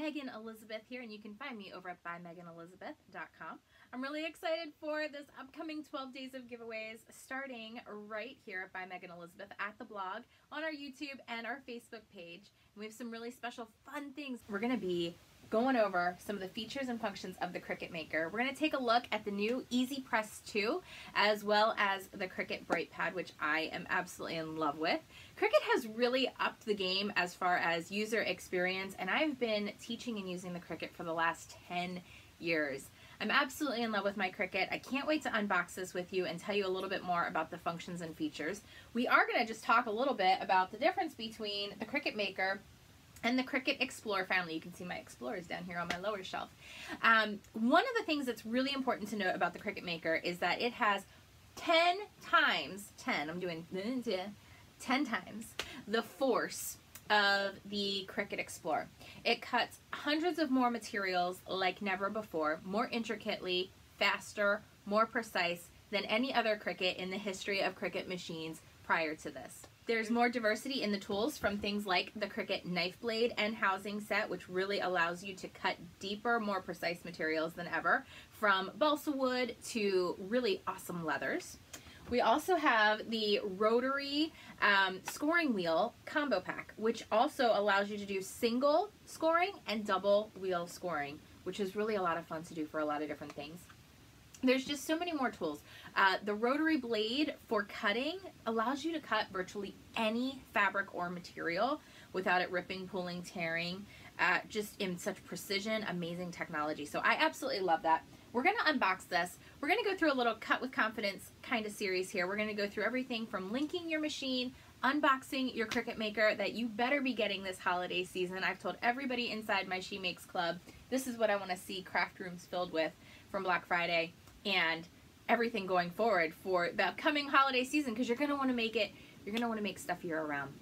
Megan Elizabeth here, and you can find me over at bymeganelizabeth.com. I'm really excited for this upcoming 12 days of giveaways starting right here at By Megan Elizabeth at the blog, on our YouTube and our Facebook page. And we have some really special fun things. We're going to be going over some of the features and functions of the Cricut Maker. We're going to take a look at the new Easy Press 2, as well as the Cricut Bright Pad, which I am absolutely in love with. Cricut has really upped the game as far as user experience, and I've been teaching and using the Cricut for the last 10 years. I'm absolutely in love with my Cricut. I can't wait to unbox this with you and tell you a little bit more about the functions and features. We are going to just talk a little bit about the difference between the Cricut Maker and the Cricut Explorer family. You can see my Explorers down here on my lower shelf. One of the things that's really important to note about the Cricut Maker is that it has 10 times the force of the Cricut Explorer. It cuts hundreds of more materials like never before, more intricately, faster, more precise than any other Cricut in the history of Cricut machines prior to this. There's more diversity in the tools, from things like the Cricut knife blade and housing set, which really allows you to cut deeper, more precise materials than ever, from balsa wood to really awesome leathers. We also have the rotary scoring wheel combo pack, which also allows you to do single scoring and double wheel scoring, which is really a lot of fun to do for a lot of different things. There's just so many more tools. The rotary blade for cutting allows you to cut virtually any fabric or material without it ripping, pulling, tearing, just in such precision, amazing technology. So I absolutely love that. We're going to unbox this. We're going to go through a little cut with confidence kind of series here. We're going to go through everything from linking your machine, unboxing your Cricut Maker that you better be getting this holiday season. I've told everybody inside my She Makes Club, this is what I want to see craft rooms filled with from Black Friday and everything going forward for the upcoming holiday season, because you're going to want to make it, you're going to want to make stuff year round.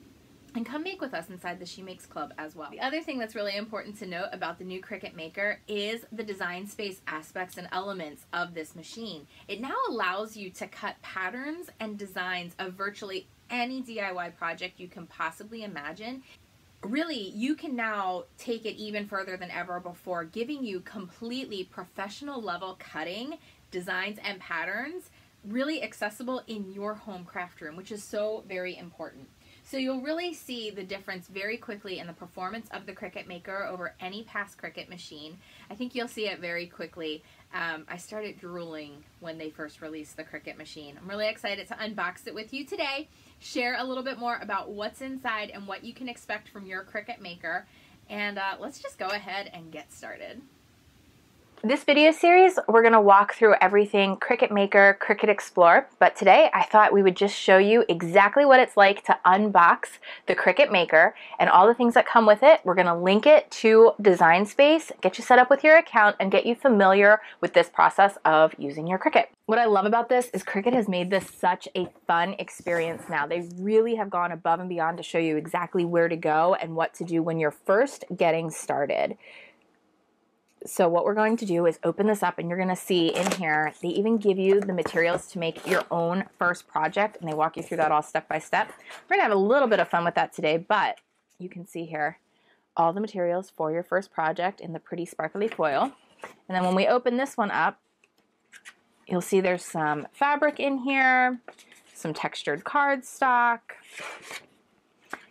And come make with us inside the She Makes Club as well. The other thing that's really important to note about the new Cricut Maker is the design space aspects and elements of this machine. It now allows you to cut patterns and designs of virtually any DIY project you can possibly imagine. Really, you can now take it even further than ever before, giving you completely professional level cutting, designs, and patterns really accessible in your home craft room, which is so very important. So you'll really see the difference very quickly in the performance of the Cricut Maker over any past Cricut machine. I think you'll see it very quickly. I started drooling when they first released the Cricut machine. I'm really excited to unbox it with you today, share a little bit more about what's inside and what you can expect from your Cricut Maker, and let's just go ahead and get started. This video series, we're going to walk through everything Cricut Maker, Cricut Explorer, but today I thought we would just show you exactly what it's like to unbox the Cricut Maker and all the things that come with it. We're going to link it to Design Space, get you set up with your account, and get you familiar with this process of using your Cricut. What I love about this is Cricut has made this such a fun experience now. They really have gone above and beyond to show you exactly where to go and what to do when you're first getting started. So what we're going to do is open this up, and you're going to see in here, they even give you the materials to make your own first project, and they walk you through that all step by step. We're going to have a little bit of fun with that today, but you can see here all the materials for your first project in the pretty sparkly foil. And then when we open this one up, you'll see there's some fabric in here, some textured cardstock,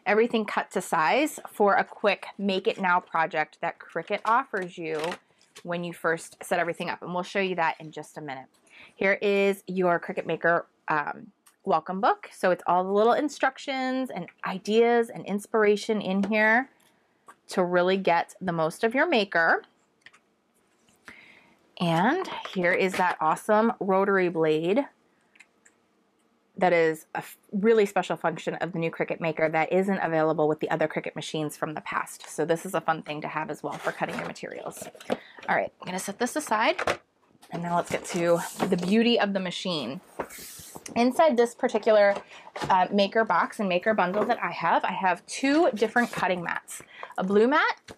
everything cut to size for a quick make it now project that Cricut offers you when you first set everything up. And we'll show you that in just a minute. Here is your Cricut Maker welcome book. So it's all the little instructions and ideas and inspiration in here to really get the most of your maker. And here is that awesome rotary blade. That is a really special function of the new Cricut Maker that isn't available with the other Cricut machines from the past. So this is a fun thing to have as well for cutting your materials. All right, I'm gonna set this aside, and now let's get to the beauty of the machine. Inside this particular Maker box and Maker bundle that I have two different cutting mats. A blue mat,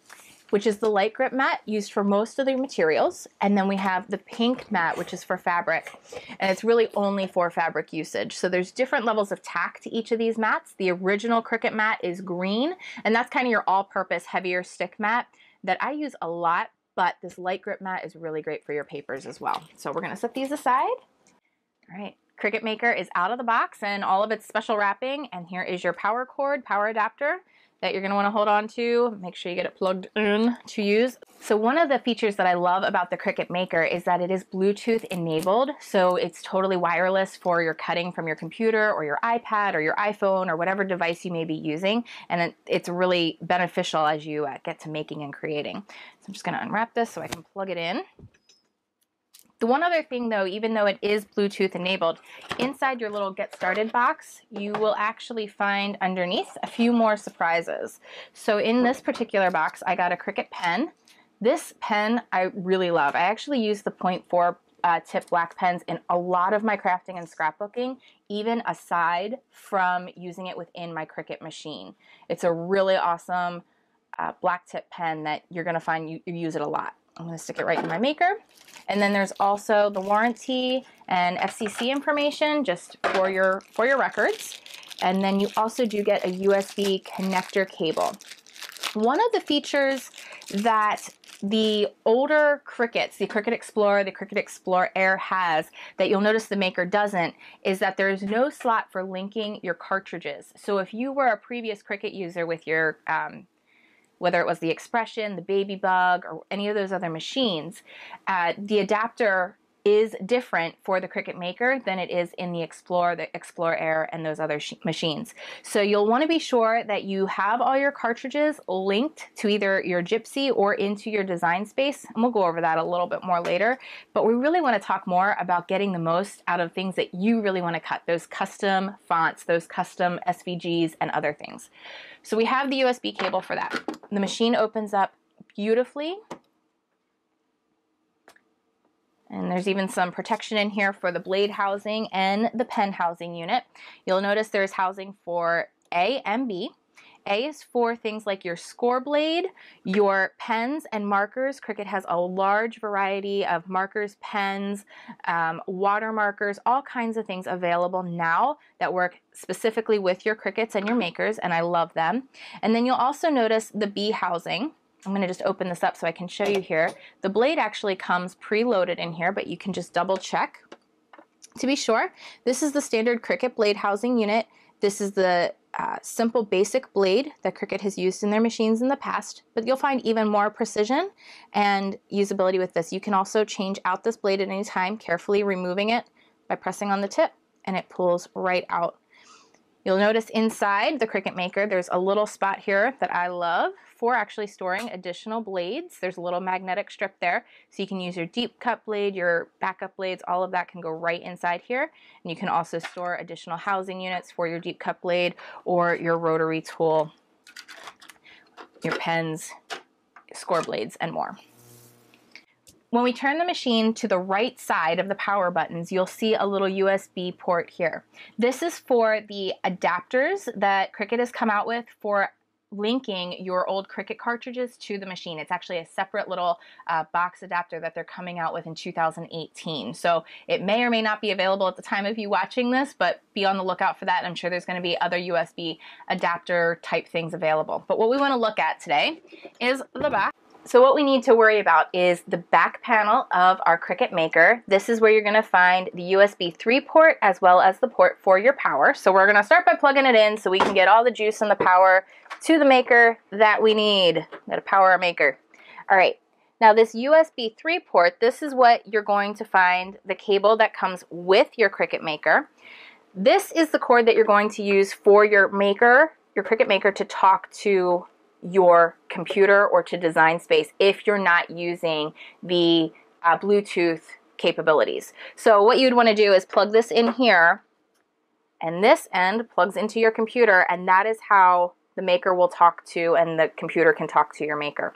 which is the light grip mat used for most of the materials. And then we have the pink mat, which is for fabric. And it's really only for fabric usage. So there's different levels of tack to each of these mats. The original Cricut mat is green, and that's kind of your all-purpose heavier stick mat. that I use a lot, but this light grip mat is really great for your papers as well. So we're gonna set these aside. All right, Cricut Maker is out of the box and all of its special wrapping, and here is your power cord, power adapter that you're gonna wanna hold on to. Make sure you get it plugged in to use. So one of the features that I love about the Cricut Maker is that it is Bluetooth enabled, so it's totally wireless for your cutting from your computer or your iPad or your iPhone or whatever device you may be using, and it's really beneficial as you get to making and creating. So I'm just gonna unwrap this so I can plug it in. The one other thing though, even though it is Bluetooth enabled, inside your little get started box, you will actually find underneath a few more surprises. So in this particular box, I got a Cricut pen. This pen I really love. I actually use the 0.4 tip black pens in a lot of my crafting and scrapbooking, even aside from using it within my Cricut Machine. It's a really awesome black tip pen that you're gonna find you use it a lot. I'm going to stick it right in my maker. And then there's also the warranty and FCC information just for your records. And then you also do get a USB connector cable. One of the features that the older Cricuts, the Cricut Explorer, the Cricut Explorer Air has that you'll notice the Maker doesn't is that there is no slot for linking your cartridges. So if you were a previous Cricut user with your whether it was the Expression, the Baby Bug, or any of those other machines, the adapter is different for the Cricut Maker than it is in the Explorer Air, and those other machines. So you'll want to be sure that you have all your cartridges linked to either your Gypsy or into your design space, and we'll go over that a little bit more later. But we really want to talk more about getting the most out of things that you really want to cut, those custom fonts, those custom SVGs, and other things. So we have the USB cable for that. The machine opens up beautifully. And there's even some protection in here for the blade housing and the pen housing unit. You'll notice there's housing for A and B. A is for things like your score blade, your pens and markers. Cricut has a large variety of markers, pens, water markers, all kinds of things available now that work specifically with your Cricuts and your Makers, and I love them. And then you'll also notice the B housing. I'm going to just open this up so I can show you here. The blade actually comes preloaded in here, but you can just double check to be sure. This is the standard Cricut blade housing unit. This is the simple basic blade that Cricut has used in their machines in the past, but you'll find even more precision and usability with this. You can also change out this blade at any time, carefully removing it by pressing on the tip, and it pulls right out. You'll notice inside the Cricut Maker, there's a little spot here that I love for actually storing additional blades. There's a little magnetic strip there, so you can use your deep cut blade, your backup blades, all of that can go right inside here. And you can also store additional housing units for your deep cut blade or your rotary tool, your pens, score blades, and more. When we turn the machine to the right side of the power buttons, you'll see a little USB port here. This is for the adapters that Cricut has come out with for linking your old Cricut cartridges to the machine. It's actually a separate little box adapter that they're coming out with in 2018. So it may or may not be available at the time of you watching this, but be on the lookout for that. I'm sure there's going to be other USB adapter type things available. But what we want to look at today is the back. So what we need to worry about is the back panel of our Cricut Maker. This is where you're going to find the USB 3 port as well as the port for your power. So we're going to start by plugging it in so we can get all the juice and the power to the Maker that we need. Gotta power our Maker. All right. Now this USB 3 port, this is what you're going to find, the cable that comes with your Cricut Maker. This is the cord that you're going to use for your Maker, your Cricut Maker, to talk to your computer or to design space if you're not using the Bluetooth capabilities. So what you'd want to do is plug this in here, and this end plugs into your computer, and that is how the Maker will talk to and the computer can talk to your Maker.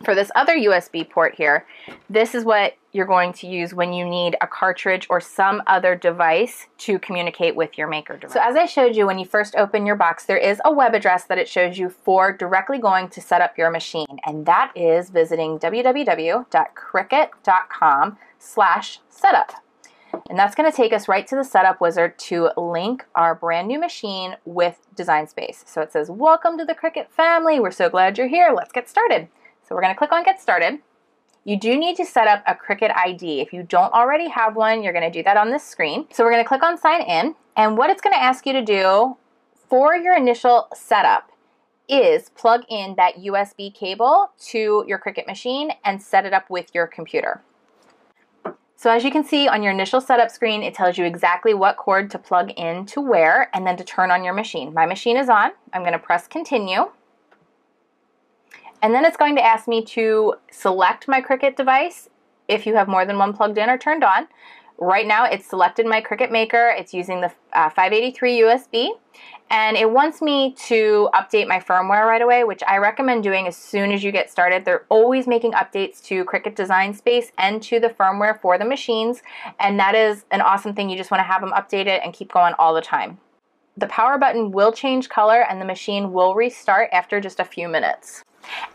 For this other USB port here, this is what you're going to use when you need a cartridge or some other device to communicate with your Maker device. So as I showed you when you first open your box, there is a web address that it shows you for directly going to set up your machine, and that is visiting www.cricut.com/setup. And that's going to take us right to the setup wizard to link our brand new machine with Design Space. So it says, "Welcome to the Cricut family. We're so glad you're here. Let's get started." So So we're going to click on Get Started. You do need to set up a Cricut ID. If you don't already have one, you're going to do that on this screen. So we're going to click on Sign In, and what it's going to ask you to do for your initial setup is plug in that USB cable to your Cricut machine and set it up with your computer. So as you can see on your initial setup screen, it tells you exactly what cord to plug in to where and then to turn on your machine. My machine is on. I'm going to press Continue. And then it's going to ask me to select my Cricut device if you have more than one plugged in or turned on. Right now it's selected my Cricut Maker. It's using the 583 USB. And it wants me to update my firmware right away, which I recommend doing as soon as you get started. They're always making updates to Cricut Design Space and to the firmware for the machines. And that is an awesome thing. You just want to have them updated and keep going all the time. The power button will change color and the machine will restart after just a few minutes.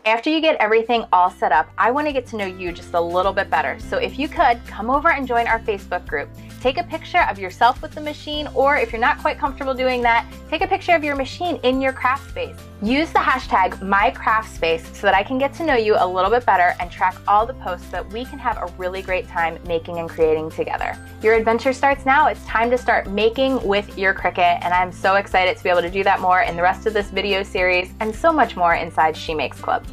After you get everything all set up, I want to get to know you just a little bit better. So if you could, come over and join our Facebook group. Take a picture of yourself with the machine, or if you're not quite comfortable doing that, take a picture of your machine in your craft space. Use the hashtag #MyCraftSpace so that I can get to know you a little bit better and track all the posts so that we can have a really great time making and creating together. Your adventure starts now. It's time to start making with your Cricut, and I'm so excited to be able to do that more in the rest of this video series and so much more inside She Makes Club.